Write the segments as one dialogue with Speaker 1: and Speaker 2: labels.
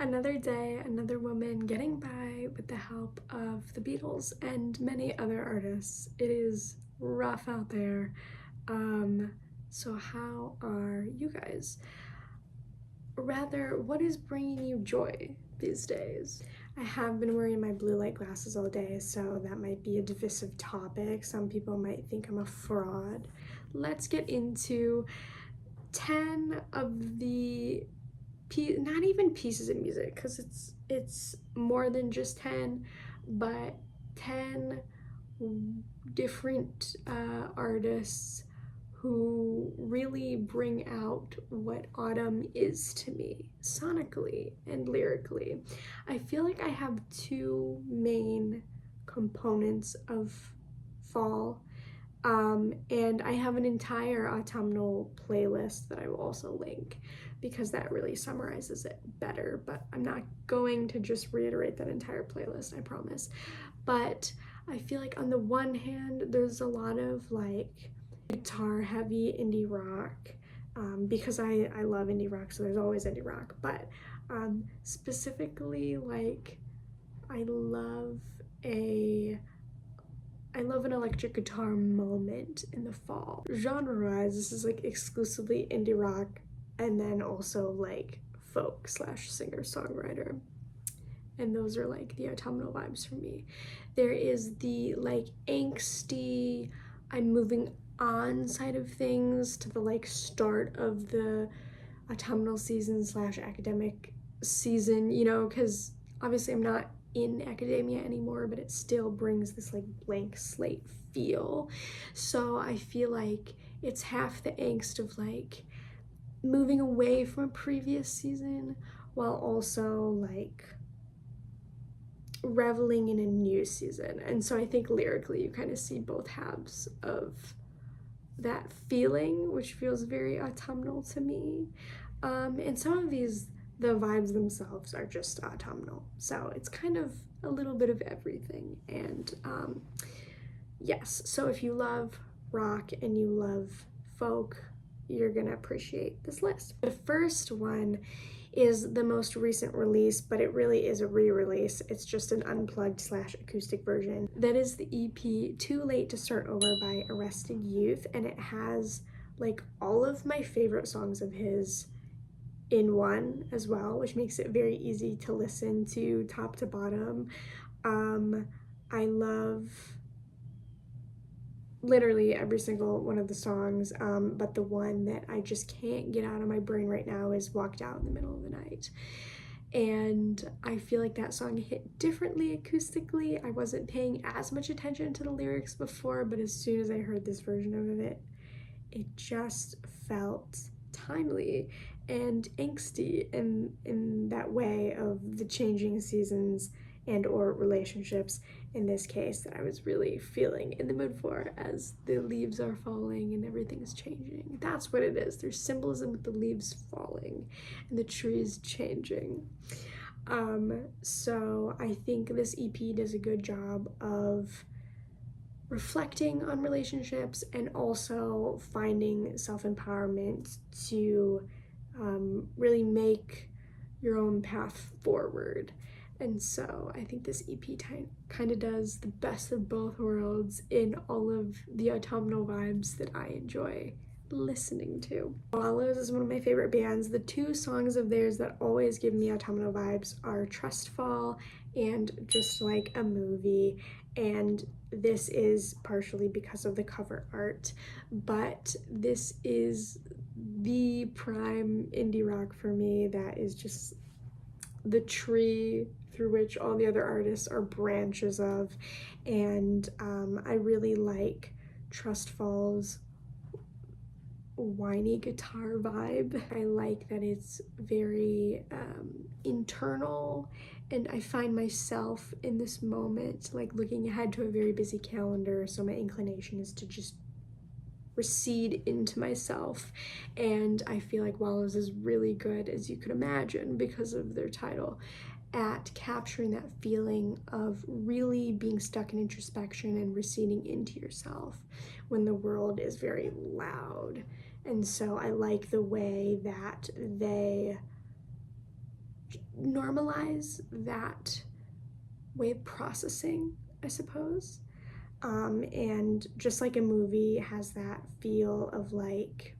Speaker 1: Another day, another woman getting by with the help of the Beatles and many other artists. It is rough out there. So how are you guys? Rather, what is bringing you joy these days? I have been wearing my blue light glasses all day, so that might be a divisive topic. Some people might think I'm a fraud. Let's get into 10 of the not even pieces of music, because it's more than just 10, but 10 different artists who really bring out what autumn is to me, sonically and lyrically. I feel like I have two main components of fall, and I have an entire autumnal playlist that I will also link because that really summarizes it better, but I'm not going to just reiterate that entire playlist, I promise. But I feel like on the one hand, there's a lot of like guitar heavy indie rock, because I love indie rock, so there's always indie rock, but specifically like I love an electric guitar moment in the fall. Genre-wise, this is like exclusively indie rock and then also like folk slash singer-songwriter. And those are like the autumnal vibes for me. There is the like angsty, I'm moving on side of things to the like start of the autumnal season slash academic season, you know, because obviously I'm not in academia anymore, but it still brings this like blank slate feel. So I feel like it's half the angst of like moving away from a previous season while also like reveling in a new season. And so I think lyrically you kind of see both halves of that feeling, which feels very autumnal to me. And some of these, the vibes themselves are just autumnal. So it's kind of a little bit of everything. And yes, so if you love rock and you love folk, you're gonna appreciate this list. The first one is the most recent release, but it really is a re-release. It's just an unplugged slash acoustic version. That is the EP Too Late to Start Over by Arrested Youth, and it has like all of my favorite songs of his in one as well, which makes it very easy to listen to top to bottom. I love literally every single one of the songs, but the one that I just can't get out of my brain right now is Walked Out in the Middle of the Night. And I feel like that song hit differently acoustically. I wasn't paying as much attention to the lyrics before, but as soon as I heard this version of it, it just felt timely and angsty in that way of the changing seasons and or relationships in this case that I was really feeling in the mood for as the leaves are falling and everything's changing. That's what it is. There's symbolism with the leaves falling and the trees changing. So I think this EP does a good job of reflecting on relationships and also finding self-empowerment to really make your own path forward. And so I think this EP kind of does the best of both worlds in all of the autumnal vibes that I enjoy listening to. Wallows is one of my favorite bands. The two songs of theirs that always give me autumnal vibes are Trust Fall and Just Like a Movie. And this is partially because of the cover art, but this is the prime indie rock for me. That is just the tree through which all the other artists are branches of. And I really like Trust Fall's whiny guitar vibe. I like that it's very internal, and I find myself in this moment like looking ahead to a very busy calendar, so my inclination is to just recede into myself. And I feel like Wallows is really good, as you could imagine because of their title, at capturing that feeling of really being stuck in introspection and receding into yourself when the world is very loud. And so I like the way that they normalize that way of processing, I suppose. And just like a movie has that feel of like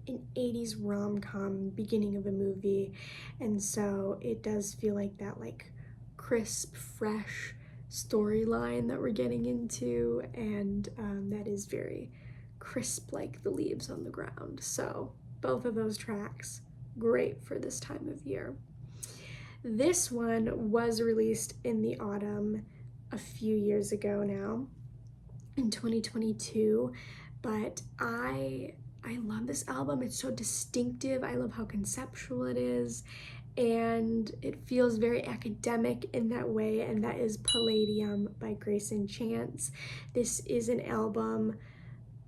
Speaker 1: an 80s rom-com beginning of a movie, and so it does feel like that like crisp, fresh storyline that we're getting into, and that is very crisp like the leaves on the ground. So both of those tracks, great for this time of year. This one was released in the autumn a few years ago now, in 2022, but I love this album. It's so distinctive. I love how conceptual it is, and it feels very academic in that way, and that is Palladium by Grayson Chance. This is an album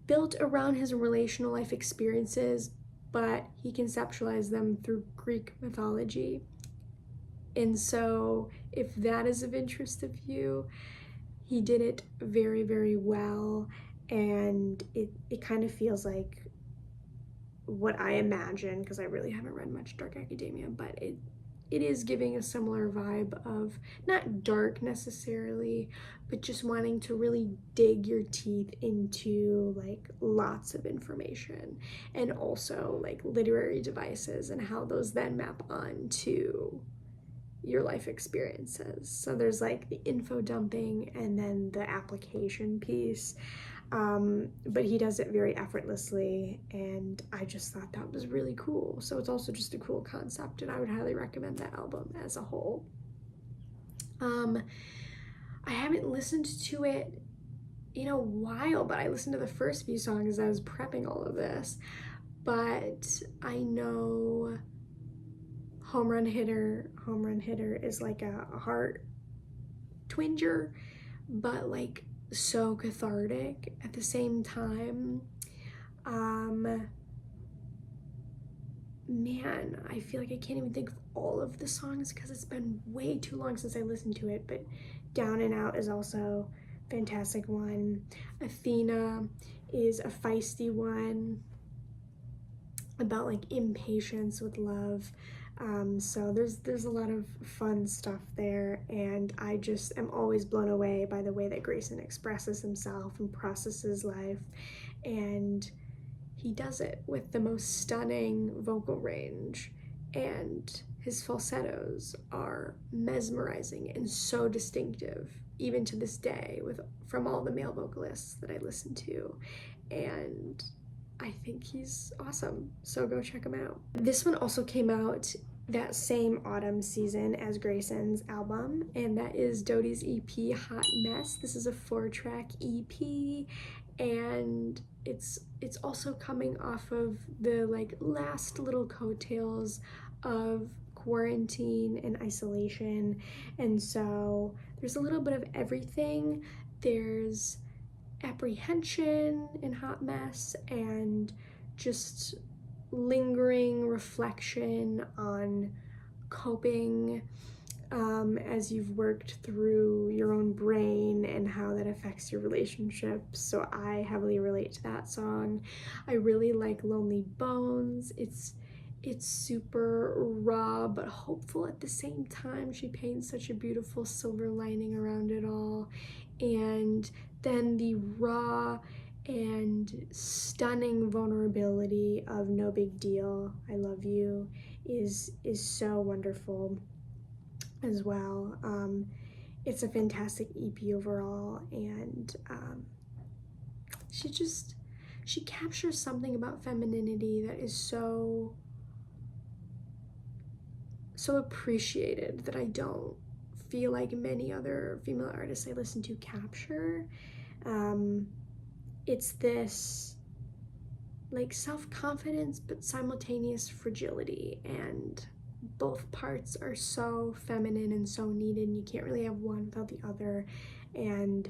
Speaker 1: built around his relational life experiences, but he conceptualized them through Greek mythology. And so if that is of interest of you, he did it very, very well, and it kind of feels like what I imagine, because I really haven't read much dark academia, but it is giving a similar vibe of not dark necessarily, but just wanting to really dig your teeth into like lots of information, and also like literary devices and how those then map onto your life experiences. So there's like the info dumping and then the application piece. But he does it very effortlessly, and I just thought that was really cool. So it's also just a cool concept, and I would highly recommend that album as a whole. I haven't listened to it in a while, but I listened to the first few songs as I was prepping all of this. But I know Home Run Hitter is like a heart twinger, but like so cathartic at the same time. Man, I feel like I can't even think of all of the songs because it's been way too long since I listened to it, but Down and Out is also a fantastic one. Athena is a feisty one about like impatience with love. So there's a lot of fun stuff there, and I just am always blown away by the way that Grayson expresses himself and processes life, and he does it with the most stunning vocal range, and his falsettos are mesmerizing and so distinctive, even to this day, from all the male vocalists that I listen to, and I think he's awesome, so go check him out. This one also came out that same autumn season as Grayson's album, and that is Dodie's EP, Hot Mess. This is a 4-track EP, and it's also coming off of the like last little coattails of quarantine and isolation, and so there's a little bit of everything. There's apprehension in Hot Mess, and just lingering reflection on coping as you've worked through your own brain and how that affects your relationships. So I heavily relate to that song. I really like Lonely Bones. It's super raw but hopeful at the same time. She paints such a beautiful silver lining around it all. And then the raw and stunning vulnerability of No Big Deal, I Love You, is so wonderful as well. It's a fantastic EP overall, and she captures something about femininity that is so appreciated that I don't feel like many other female artists I listen to capture. It's this like self-confidence but simultaneous fragility, and both parts are so feminine and so needed, and you can't really have one without the other, and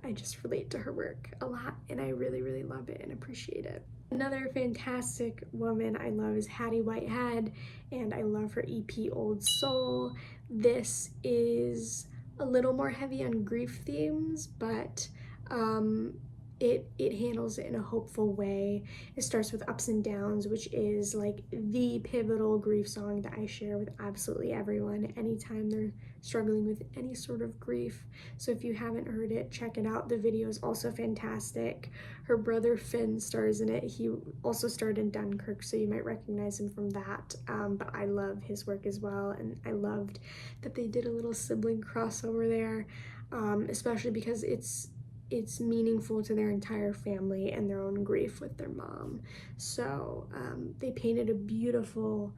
Speaker 1: I just relate to her work a lot, and I really, really love it and appreciate it. Another fantastic woman I love is Hattie Whitehead, and I love her EP Old Soul. This is a little more heavy on grief themes, but it handles it in a hopeful way. It starts with Ups and Downs, which is like the pivotal grief song that I share with absolutely everyone anytime they're struggling with any sort of grief. So if you haven't heard it, check it out. The video is also fantastic. Her brother Finn stars in it. He also starred in Dunkirk, so you might recognize him from that. But I love his work as well, and I loved that they did a little sibling crossover there, especially because it's meaningful to their entire family and their own grief with their mom. So they painted a beautiful,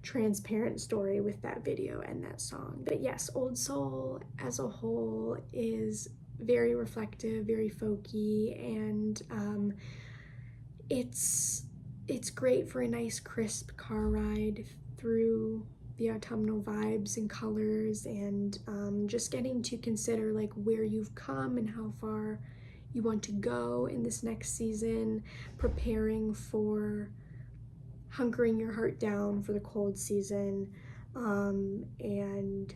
Speaker 1: transparent story with that video and that song. But yes, Old Soul as a whole is very reflective, very folky, and it's great for a nice crisp car ride through the autumnal vibes and colors, and just getting to consider like where you've come and how far you want to go in this next season, preparing for hunkering your heart down for the cold season, and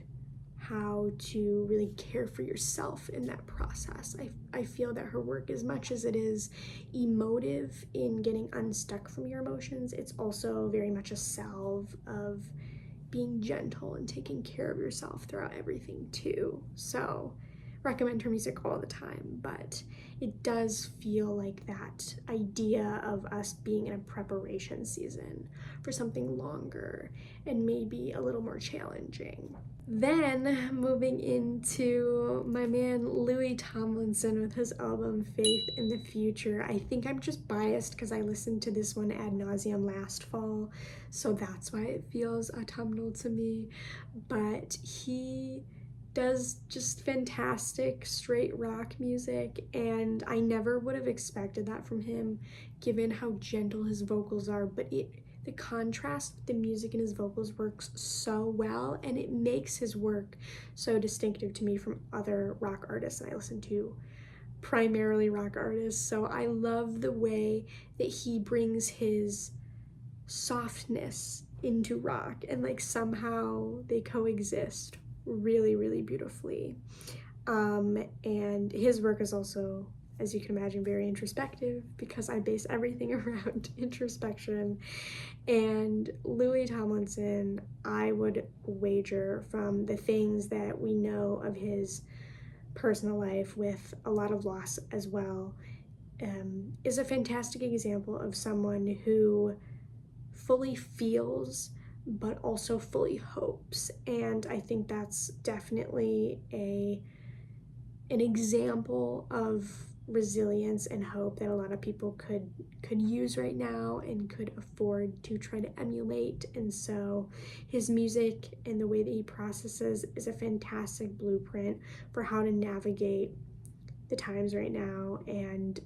Speaker 1: how to really care for yourself in that process. I feel that her work, as much as it is emotive in getting unstuck from your emotions, it's also very much a salve of being gentle and taking care of yourself throughout everything too. So recommend her music all the time, but it does feel like that idea of us being in a preparation season for something longer and maybe a little more challenging. Then moving into my man Louis Tomlinson with his album Faith in the Future. I think I'm just biased because I listened to this one ad nauseum last fall, so that's why it feels autumnal to me. But he does just fantastic straight rock music, and I never would have expected that from him given how gentle his vocals are, but the contrast with the music and his vocals works so well, and it makes his work so distinctive to me from other rock artists. And I listen to primarily rock artists, so I love the way that he brings his softness into rock, and like somehow they coexist really, really beautifully. And his work is also, as you can imagine, very introspective because I base everything around introspection. And Louis Tomlinson, I would wager, from the things that we know of his personal life with a lot of loss as well, is a fantastic example of someone who fully feels but also fully hopes. And I think that's definitely an example of resilience and hope that a lot of people could use right now and could afford to try to emulate. And so his music and the way that he processes is a fantastic blueprint for how to navigate the times right now, and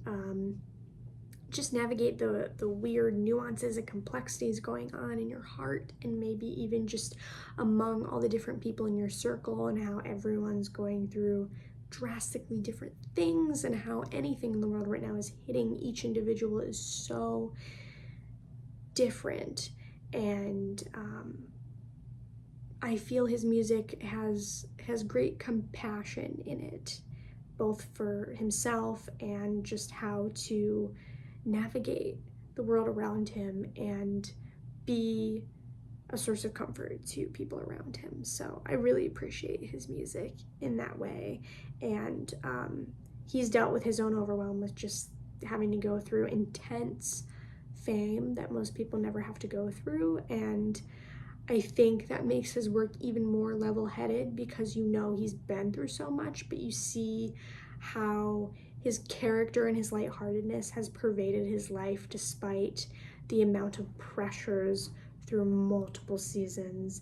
Speaker 1: just navigate the weird nuances and complexities going on in your heart, and maybe even just among all the different people in your circle, and how everyone's going through drastically different things, and how anything in the world right now is hitting each individual is so different. And I feel his music has great compassion in it, both for himself and just how to navigate the world around him and be a source of comfort to people around him. So I really appreciate his music in that way. And he's dealt with his own overwhelm with just having to go through intense fame that most people never have to go through. And I think that makes his work even more level-headed because you know he's been through so much, but you see how his character and his lightheartedness has pervaded his life despite the amount of pressures through multiple seasons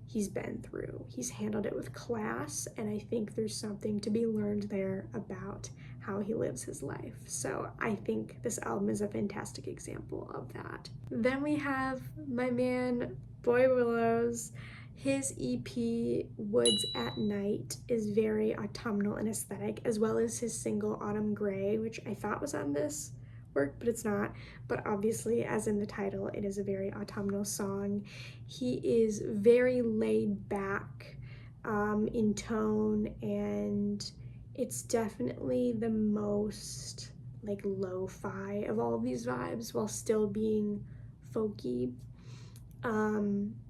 Speaker 1: he's been through. He's handled it with class, and I think there's something to be learned there about how he lives his life. So I think this album is a fantastic example of that. Then we have my man Boy Willows. His EP, Woods at Night, is very autumnal and aesthetic, as well as his single Autumn Gray, which I thought was on this work, but it's not. But obviously, as in the title, it is a very autumnal song. He is very laid back in tone, and it's definitely the most like lo-fi of all of these vibes while still being folky.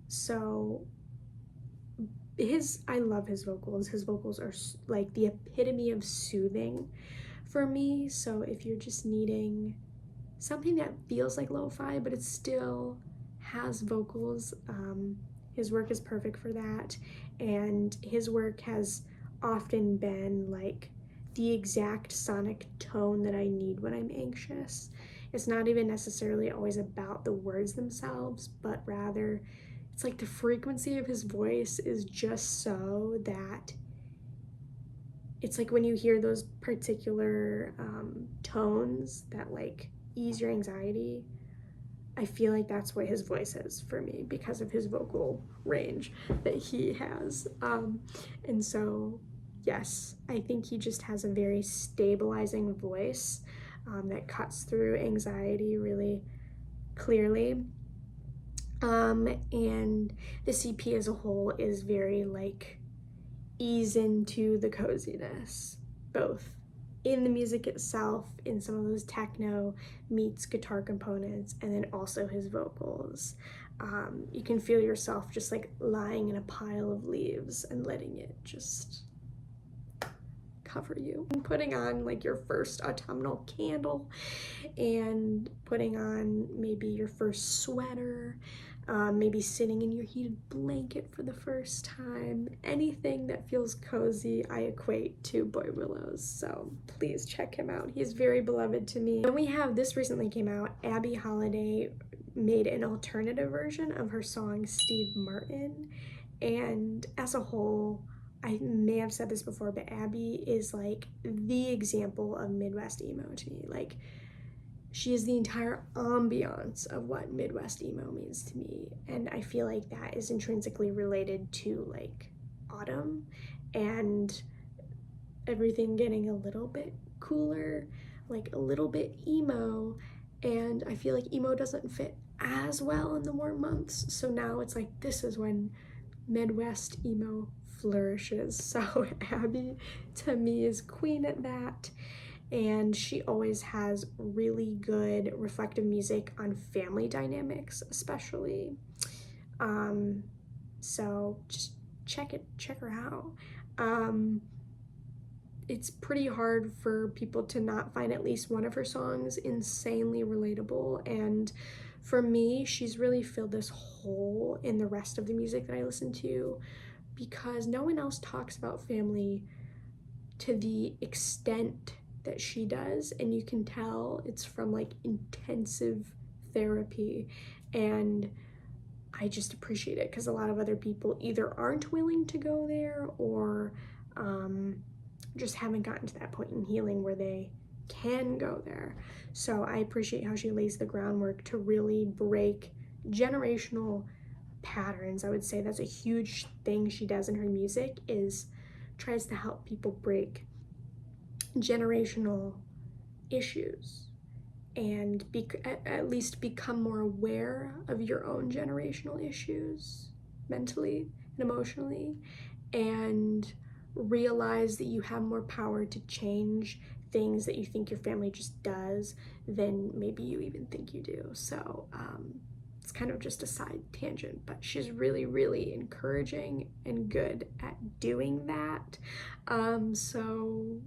Speaker 1: So I love his vocals. His vocals are like the epitome of soothing for me. So if you're just needing something that feels like lo-fi but it still has vocals, his work is perfect for that. And his work has often been like the exact sonic tone that I need when I'm anxious. It's not even necessarily always about the words themselves, but rather it's like the frequency of his voice is just so that it's like when you hear those particular tones that like ease your anxiety, I feel like that's what his voice is for me because of his vocal range that he has. And so, yes, I think he just has a very stabilizing voice that cuts through anxiety really clearly. And the CP as a whole is very like ease into the coziness, both in the music itself, in some of those techno meets guitar components, and then also his vocals. You can feel yourself just like lying in a pile of leaves and letting it just cover you. And putting on like your first autumnal candle and putting on maybe your first sweater, maybe sitting in your heated blanket for the first time. Anything that feels cozy, I equate to Boy Willows, so please check him out. He's very beloved to me. Then we have, this recently came out, Abby Holiday made an alternative version of her song Steve Martin, and as a whole, I may have said this before, but Abby is like the example of Midwest emo to me. Like, she is the entire ambiance of what Midwest emo means to me. And I feel like that is intrinsically related to like autumn and everything getting a little bit cooler, like a little bit emo. And I feel like emo doesn't fit as well in the warm months. So now it's like, this is when Midwest emo flourishes. So Abby to me is queen at that. And she always has really good reflective music on family dynamics, especially. So just check her out. It's pretty hard for people to not find at least one of her songs insanely relatable, and for me, she's really filled this hole in the rest of the music that I listen to because no one else talks about family to the extent that she does, and you can tell it's from like intensive therapy, and I just appreciate it because a lot of other people either aren't willing to go there or just haven't gotten to that point in healing where they can go there. So I appreciate how she lays the groundwork to really break generational patterns. I would say that's a huge thing she does in her music, is tries to help people break generational issues and at least become more aware of your own generational issues mentally and emotionally, and realize that you have more power to change things that you think your family just does than maybe you even think you do. So it's kind of just a side tangent, but she's really, really encouraging and good at doing that. So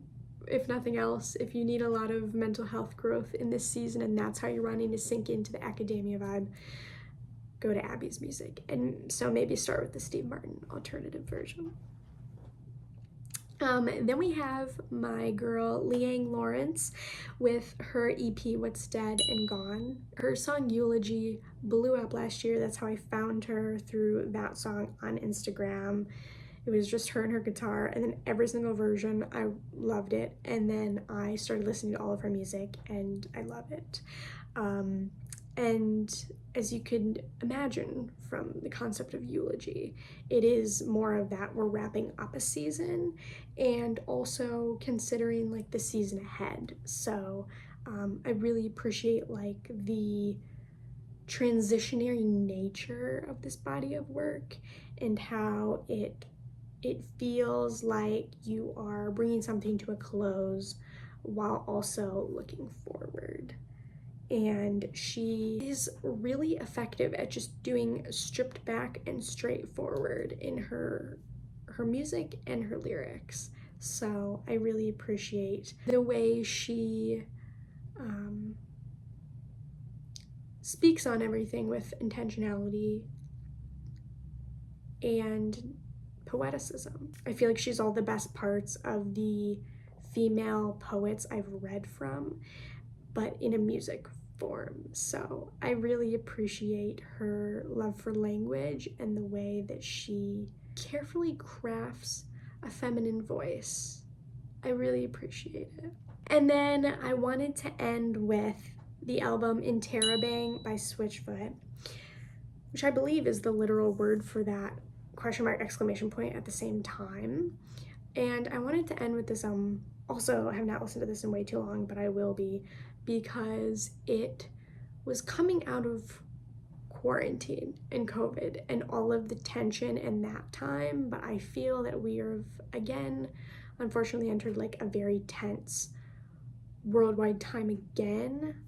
Speaker 1: if nothing else, if you need a lot of mental health growth in this season and that's how you're running to sink into the academia vibe, go to Abby's music. And so maybe start with the Steve Martin alternative version. Then we have my girl Leanne Lawrence with her EP What's Dead and Gone. Her song Eulogy blew up last year. That's how I found her, through that song on Instagram. It was just her and her guitar, and then every single version, I loved it. And then I started listening to all of her music, and I love it. And as you could imagine from the concept of eulogy, it is more of that we're wrapping up a season and also considering like the season ahead. So I really appreciate like the transitionary nature of this body of work and how it feels like you are bringing something to a close while also looking forward. And she is really effective at just doing stripped back and straightforward in her music and her lyrics. So I really appreciate the way she speaks on everything with intentionality and poeticism. I feel like she's all the best parts of the female poets I've read from, but in a music form. So I really appreciate her love for language and the way that she carefully crafts a feminine voice. I really appreciate it. And then I wanted to end with the album Interrobang by Switchfoot, which I believe is the literal word for that question mark exclamation point at the same time. And I wanted to end with this also, I have not listened to this in way too long, but I will be, because it was coming out of quarantine and COVID and all of the tension in that time. But I feel that we are again, unfortunately, entered like a very tense worldwide time again,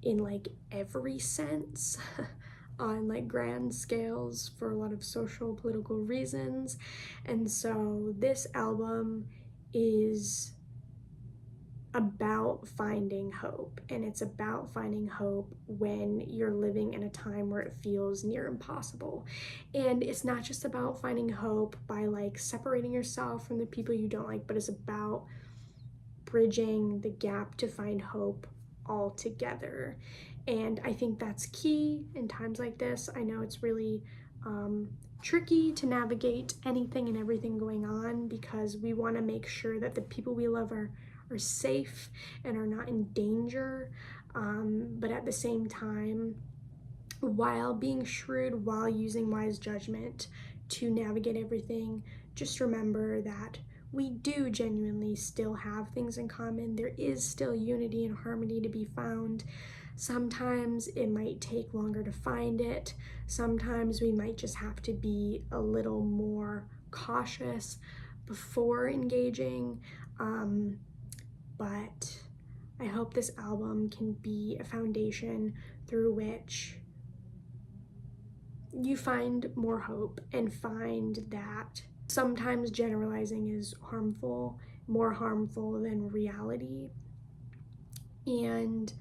Speaker 1: in like every sense, on like grand scales for a lot of social political reasons. And so this album is about finding hope, and it's about finding hope when you're living in a time where it feels near impossible. And it's not just about finding hope by like separating yourself from the people you don't like, but it's about bridging the gap to find hope all together. And I think that's key in times like this. I know it's really tricky to navigate anything and everything going on, because we want to make sure that the people we love are safe and are not in danger, but at the same time, while being shrewd, while using wise judgment to navigate everything, just remember that we do genuinely still have things in common. There is still unity and harmony to be found. Sometimes it might take longer to find it. Sometimes we might just have to be a little more cautious before engaging. But I hope this album can be a foundation through which you find more hope and find that sometimes generalizing is harmful, more harmful than reality. And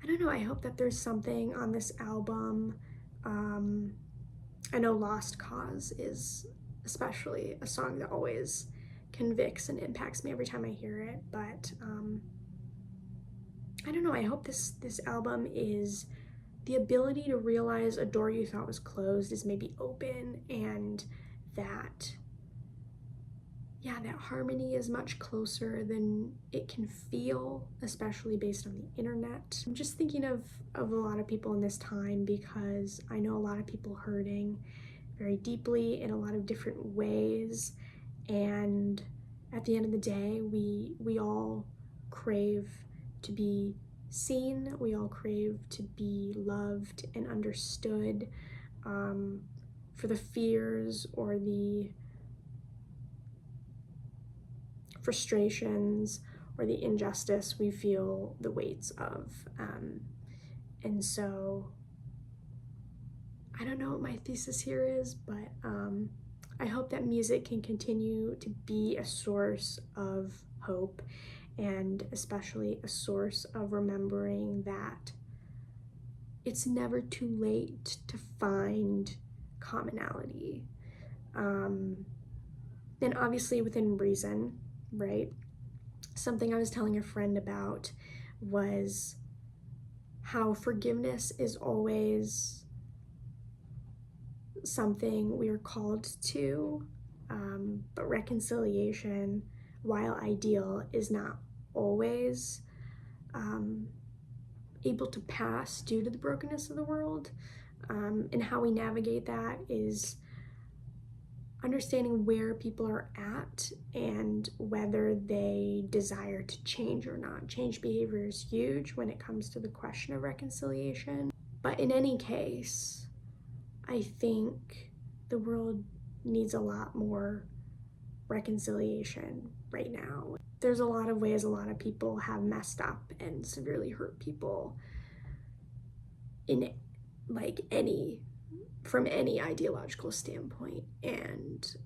Speaker 1: I don't know, I hope that there's something on this album. I know Lost Cause is especially a song that always convicts and impacts me every time I hear it, but I don't know, I hope this album is the ability to realize a door you thought was closed is maybe open, and that harmony is much closer than it can feel, especially based on the internet. I'm just thinking of a lot of people in this time, because I know a lot of people hurting very deeply in a lot of different ways, and at the end of the day, we all crave to be seen, we all crave to be loved and understood, for the fears or the frustrations or the injustice we feel the weights of. And so I don't know what my thesis here is, but I hope that music can continue to be a source of hope, and especially a source of remembering that it's never too late to find commonality. And obviously within reason, right? Something I was telling a friend about was how forgiveness is always something we are called to, but reconciliation, while ideal, is not always able to pass due to the brokenness of the world. And how we navigate that is understanding where people are at and whether they desire to change or not. Change behavior is huge when it comes to the question of reconciliation. But in any case, I think the world needs a lot more reconciliation right now. There's a lot of ways a lot of people have messed up and severely hurt people in like from any ideological standpoint. And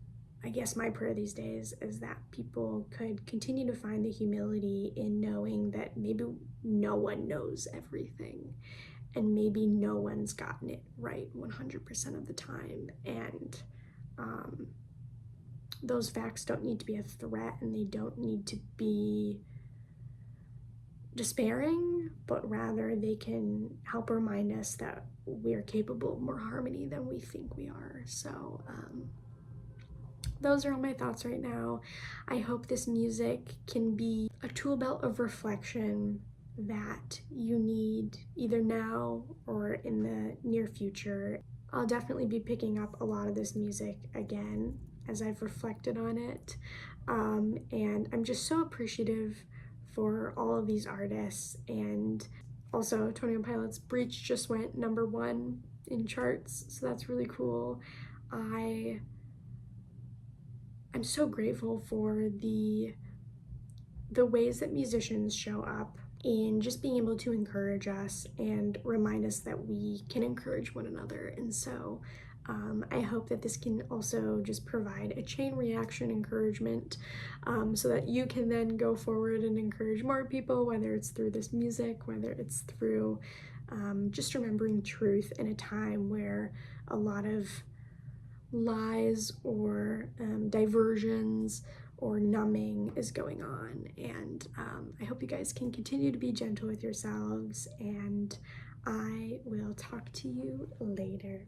Speaker 1: I guess my prayer these days is that people could continue to find the humility in knowing that maybe no one knows everything, and maybe no one's gotten it right 100% of the time. And those facts don't need to be a threat, and they don't need to be despairing, but rather they can help remind us that we are capable of more harmony than we think we are. So those are all my thoughts right now. I hope this music can be a tool belt of reflection that you need either now or in the near future. I'll definitely be picking up a lot of this music again as I've reflected on it. And I'm just so appreciative for all of these artists. And also 21 Pilots' Breach just went #1 in charts, so that's really cool. I'm so grateful for the ways that musicians show up in just being able to encourage us and remind us that we can encourage one another. And so I hope that this can also just provide a chain reaction encouragement, so that you can then go forward and encourage more people, whether it's through this music, whether it's through just remembering truth in a time where a lot of lies or diversions or numbing is going on. And I hope you guys can continue to be gentle with yourselves, and I will talk to you later.